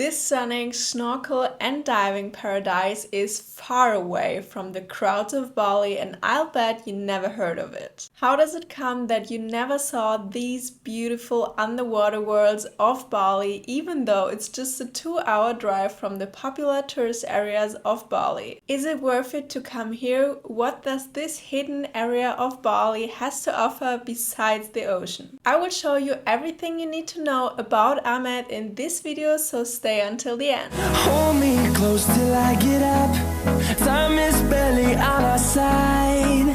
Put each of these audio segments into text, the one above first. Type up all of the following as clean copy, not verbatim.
This stunning snorkel and diving paradise is far away from the crowds of Bali, and I'll bet you never heard of it. How does it come that you never saw these beautiful underwater worlds of Bali, even though it's just a 2-hour drive from the popular tourist areas of Bali? Is it worth it to come here? What does this hidden area of Bali has to offer besides the ocean? I will show you everything you need to know about Amed in this video, so stay until the end. Hold me close till I get up. Time is barely on our side.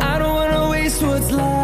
I don't wanna waste what's left.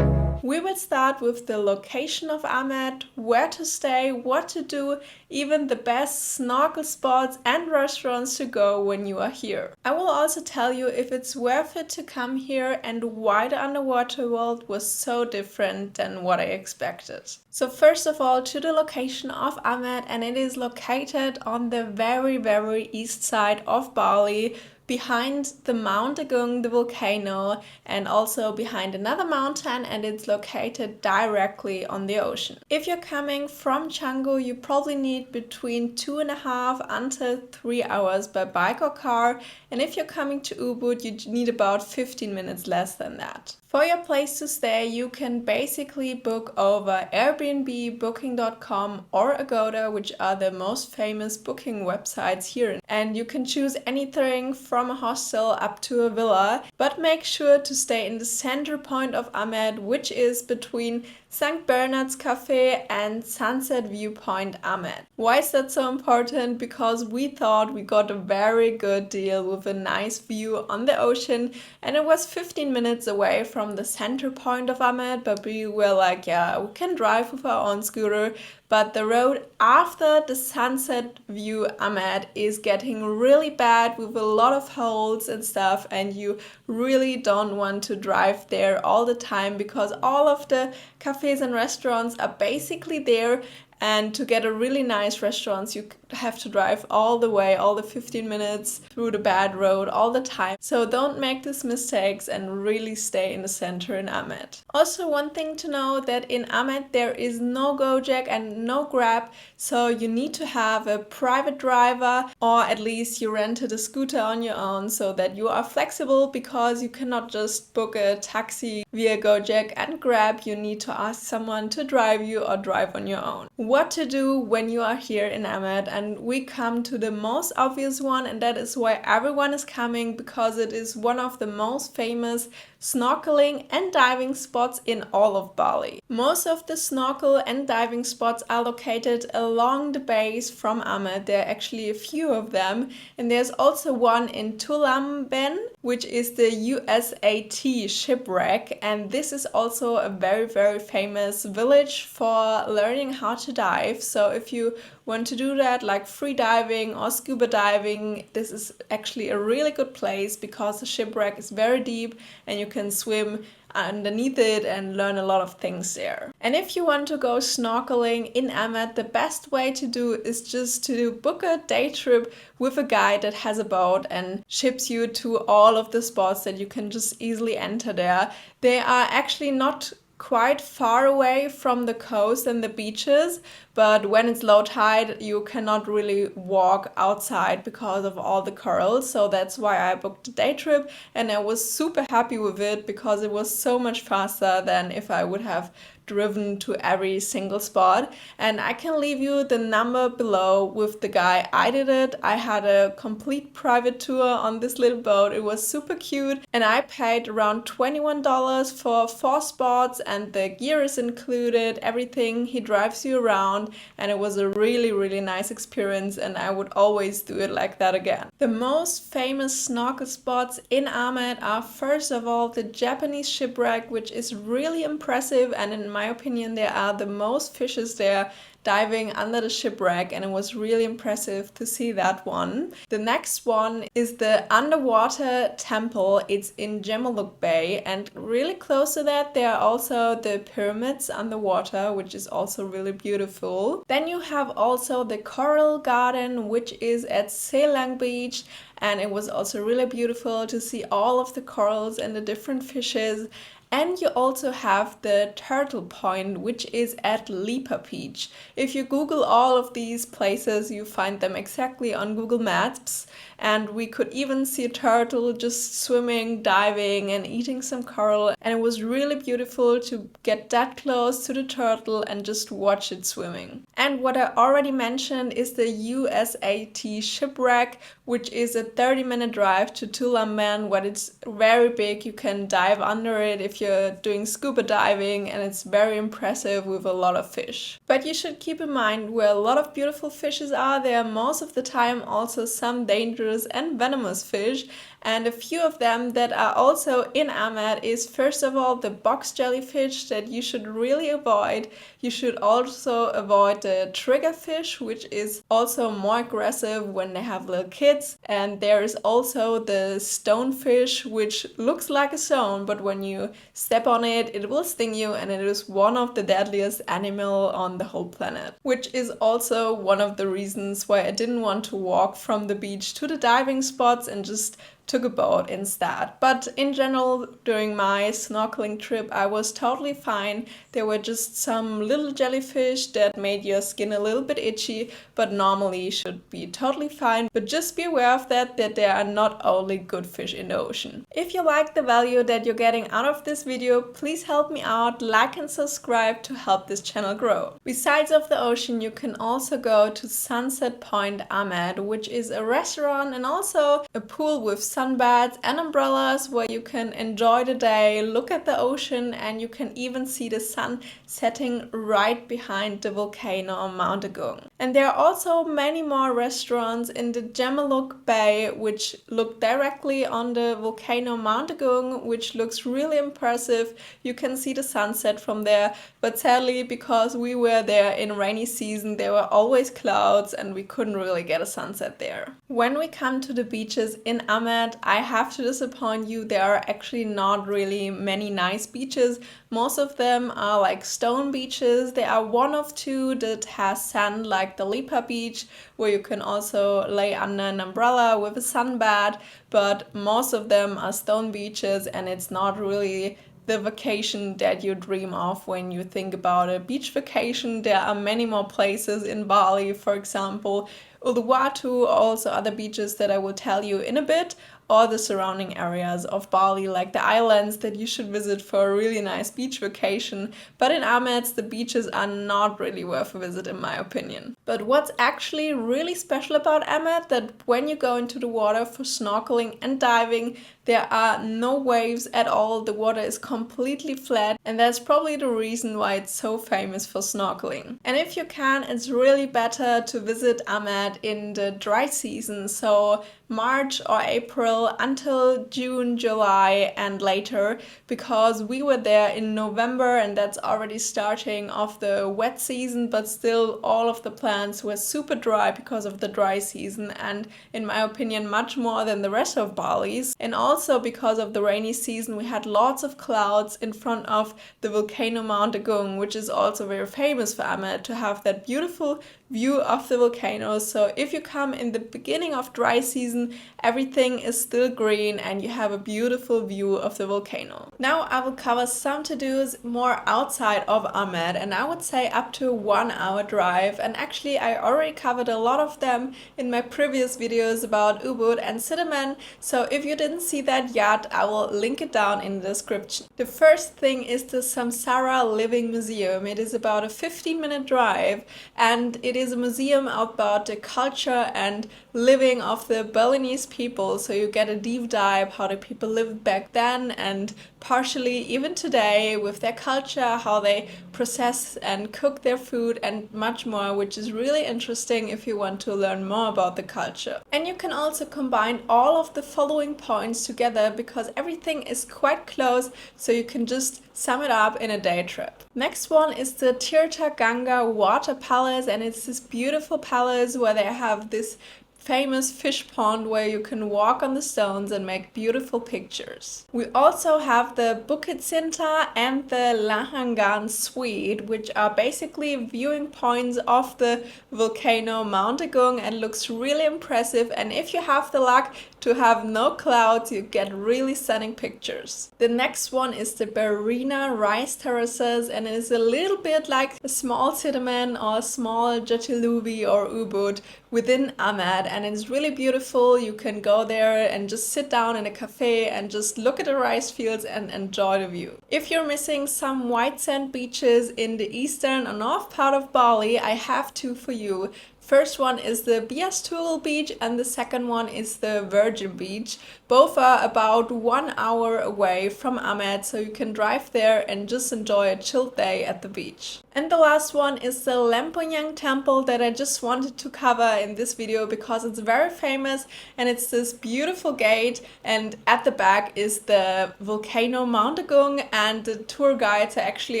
We will start with the location of Amed, where to stay, what to do, even the best snorkel spots and restaurants to go when you are here. I will also tell you if it's worth it to come here and why the underwater world was so different than what I expected. So first of all, to the location of Amed, and it is located on the very east side of Bali, behind the Mount Agung, the volcano, and also behind another mountain, and it's located directly on the ocean. If you're coming from Canggu, you probably need between 2.5 until 3 hours by bike or car, and if you're coming to Ubud, you need about 15 minutes less than that. For your place to stay, you can basically book over Airbnb, Booking.com, or Agoda, which are the most famous booking websites here. And you can choose anything from a hostel up to a villa, but make sure to stay in the center point of Amed, which is between St. Bernard's Cafe and Sunset Viewpoint Amed. Why is that so important? Because we thought we got a very good deal with a nice view on the ocean, and it was 15 minutes away from the center point of Amed, but we were like, yeah, we can drive with our own scooter. But the road after the Sunset View Amed is getting really bad with a lot of holes and stuff, and you really don't want to drive there all the time because all of the cafes and restaurants are basically there. And to get a really nice restaurant, you have to drive all the way, all the 15 minutes through the bad road all the time. So don't make these mistakes and really stay in the center in Amed. Also, one thing to know that in Amed there is no Gojek and no Grab, so you need to have a private driver, or at least you rented a scooter on your own so that you are flexible, because you cannot just book a taxi via Gojek and Grab. You need to ask someone to drive you or drive on your own. What to do when you are here in Amed, and we come to the most obvious one, and that is why everyone is coming, because it is one of the most famous snorkeling and diving spots in all of Bali. Most of the snorkel and diving spots are located along the base from Amed. There are actually a few of them, and there's also one in Tulamben, which is the USAT shipwreck, and this is also a very famous village for learning how to dive. So if you want to do that, like free diving or scuba diving, this is actually a really good place because the shipwreck is very deep and you can swim underneath it and learn a lot of things there. And if you want to go snorkeling in Amed, the best way to do is just to book a day trip with a guide that has a boat and ships you to all of the spots that you can just easily enter there. They are actually not quite far away from the coast and the beaches, but when it's low tide you cannot really walk outside because of all the corals. So that's why I booked a day trip, and I was super happy with it because it was so much faster than if I would have driven to every single spot. And I can leave you the number below with the guy I did it. I had a complete private tour on this little boat. It was super cute, and I paid around $21 for 4 spots, and the gear is included, everything. He drives you around, and it was a really nice experience, and I would always do it like that again. The most famous snorkel spots in Amed are first of all the Japanese shipwreck, which is really impressive, and in my opinion there are the most fishes there diving under the shipwreck, and it was really impressive to see that one. The next one is the underwater temple. It's in Gemaluk Bay, and really close to that there are also the pyramids underwater, which is also really beautiful. Then you have also the coral garden, which is at Selang Beach, and it was also really beautiful to see all of the corals and the different fishes. And you also have the Turtle Point, which is at Lipa Beach. If you Google all of these places, you find them exactly on Google Maps. And we could even see a turtle just swimming, diving, and eating some coral. And it was really beautiful to get that close to the turtle and just watch it swimming. And what I already mentioned is the USAT Shipwreck, which is a 30-minute drive to Tulamben, but it's very big. You can dive under it if you're doing scuba diving, and it's very impressive with a lot of fish. But you should keep in mind where a lot of beautiful fishes are, there are most of the time also some dangerous and venomous fish. And a few of them that are also in Amed is, first of all, the box jellyfish that you should really avoid. You should also avoid the triggerfish, which is also more aggressive when they have little kids. And there is also the stonefish, which looks like a stone, but when you step on it, it will sting you, and it is one of the deadliest animal on the whole planet. Which is also one of the reasons why I didn't want to walk from the beach to the diving spots and just took a boat instead. But in general, during my snorkeling trip, I was totally fine. There were just some little jellyfish that made your skin a little bit itchy, but normally should be totally fine. But just be aware of that there are not only good fish in the ocean. If you like the value that you're getting out of this video, please help me out, like and subscribe to help this channel grow. Besides of the ocean, you can also go to Sunset Point Amed, which is a restaurant and also a pool with sunbeds and umbrellas where you can enjoy the day, look at the ocean, and you can even see the sun setting right behind the volcano Mount Agung. And there are also many more restaurants in the Gemaluk Bay which look directly on the volcano Mount Agung, which looks really impressive. You can see the sunset from there, but sadly, because we were there in rainy season, there were always clouds and we couldn't really get a sunset there. When we come to the beaches in Amed, I have to disappoint you, there are actually not really many nice beaches. Most of them are like stone beaches. There are one of two that has sand, like the Lipa beach, where you can also lay under an umbrella with a sunbed, but most of them are stone beaches, and it's not really the vacation that you dream of when you think about a beach vacation. There are many more places in Bali, for example, Uluwatu, also other beaches that I will tell you in a bit, or the surrounding areas of Bali, like the islands that you should visit for a really nice beach vacation. But in Amed, the beaches are not really worth a visit in my opinion. But what's actually really special about Amed, that when you go into the water for snorkeling and diving, there are no waves at all. The water is completely flat, and that's probably the reason why it's so famous for snorkeling. And if you can, it's really better to visit Amed in the dry season, so March or April until June, July and later, because we were there in November and that's already starting off the wet season, but still all of the plants were super dry because of the dry season, and in my opinion much more than the rest of Bali's. And also because of the rainy season, we had lots of clouds in front of the volcano Mount Agung, which is also very famous for Amed, to have that beautiful view of the volcano. So if you come in the beginning of dry season, everything is still green and you have a beautiful view of the volcano. Now I will cover some to-dos more outside of Amed, and I would say up to 1 hour drive, and actually I already covered a lot of them in my previous videos about Ubud and Cinnamon, so if you didn't see that yet, I will link it down in the description. The first thing is the Samsara Living Museum. It is about a 15-minute drive, and it is a museum about the culture and living of the Balinese people, so you get a deep dive how the people lived back then and partially even today with their culture, how they process and cook their food and much more, which is really interesting if you want to learn more about the culture. And you can also combine all of the following points together because everything is quite close, so you can just sum it up in a day trip. Next one is the Tirtha Ganga Water Palace, and it's this beautiful palace where they have this famous fish pond where you can walk on the stones and make beautiful pictures. We also have the Bukit Sinta and the Lahangan Suite, which are basically viewing points of the volcano Mount Agung, and looks really impressive. And if you have the luck to have no clouds, you get really stunning pictures. The next one is the Barina Rice Terraces, and it is a little bit like a small Cinnamon or a small Jatiluvi or Ubud within Amed, and it's really beautiful. You can go there and just sit down in a cafe and just look at the rice fields and enjoy the view. If you're missing some white sand beaches in the eastern or north part of Bali, I have two for you. First one is the Bias Tugul beach and the second one is the Virgin Beach. Both are about 1 hour away from Amed, so you can drive there and just enjoy a chilled day at the beach. And the last one is the Lemponyang temple that I just wanted to cover in this video because it's very famous, and it's this beautiful gate, and at the back is the volcano Mount Agung, and the tour guides are actually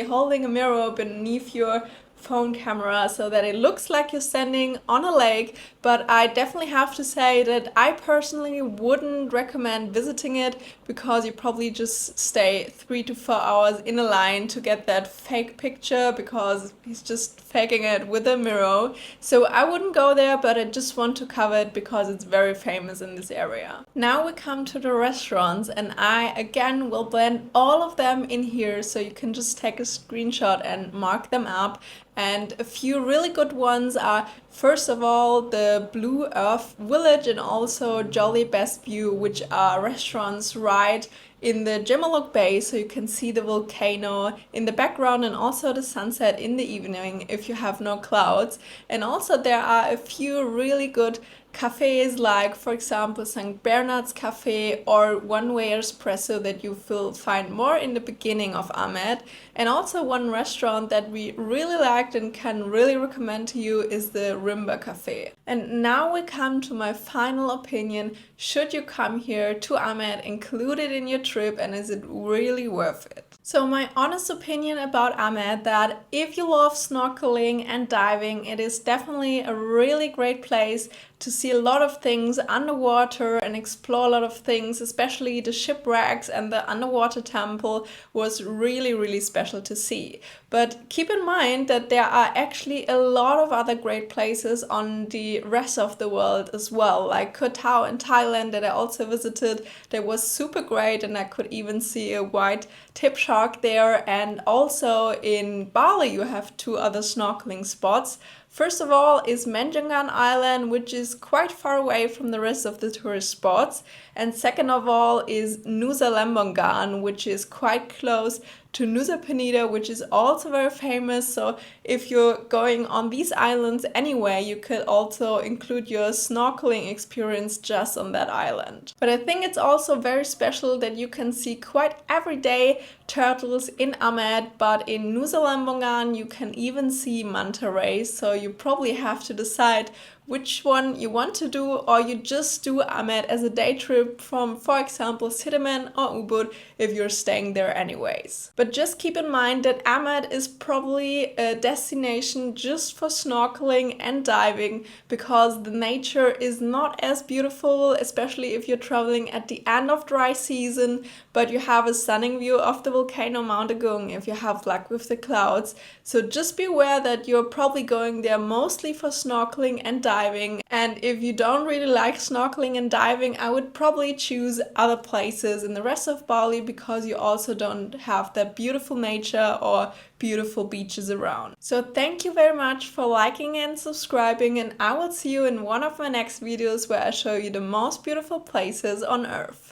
holding a mirror beneath your phone camera so that it looks like you're standing on a lake. But I definitely have to say that I personally wouldn't recommend visiting it because you probably just stay 3 to 4 hours in a line to get that fake picture because he's just faking it with a mirror. So I wouldn't go there, but I just want to cover it because it's very famous in this area. Now we come to the restaurants, and I again will blend all of them in here so you can just take a screenshot and mark them up. And a few really good ones are, first of all, the Blue Earth Village and also Jolly Best View, which are restaurants right in the Gemaluk Bay, so you can see the volcano in the background and also the sunset in the evening if you have no clouds. And also there are a few really good cafes, like for example St. Bernard's Cafe or One Way Espresso that you will find more in the beginning of Amed. And also one restaurant that we really liked and can really recommend to you is the Rimba Cafe. And now we come to my final opinion. Should you come here to Amed, include it in your trip, and is it really worth it? So my honest opinion about Amed, that if you love snorkeling and diving, it is definitely a really great place to see a lot of things underwater and explore a lot of things, especially the shipwrecks, and the underwater temple was really special to see. But keep in mind that there are actually a lot of other great places on the rest of the world as well, like Koh Tao in Thailand that I also visited. That was super great, and I could even see a white tip shark there. And also in Bali you have two other snorkeling spots. First of all is Menjangan Island, which is quite far away from the rest of the tourist spots. And second of all is Nusa Lembongan, which is quite close to Nusa Penida, which is also very famous. So if you're going on these islands anyway, you could also include your snorkeling experience just on that island. But I think it's also very special that you can see quite everyday turtles in Amed, but in Nusa Lembongan you can even see manta rays. So you probably have to decide which one you want to do, or you just do Amed as a day trip from, for example, Cinnamon or Ubud if you're staying there anyways. But just keep in mind that Amed is probably a destination just for snorkeling and diving because the nature is not as beautiful, especially if you're traveling at the end of dry season, but you have a stunning view of the volcano Mount Agung if you have luck with the clouds. So just be aware that you're probably going there mostly for snorkeling and diving. And if you don't really like snorkeling and diving, I would probably choose other places in the rest of Bali because you also don't have that beautiful nature or beautiful beaches around. So thank you very much for liking and subscribing, and I will see you in one of my next videos where I show you the most beautiful places on earth.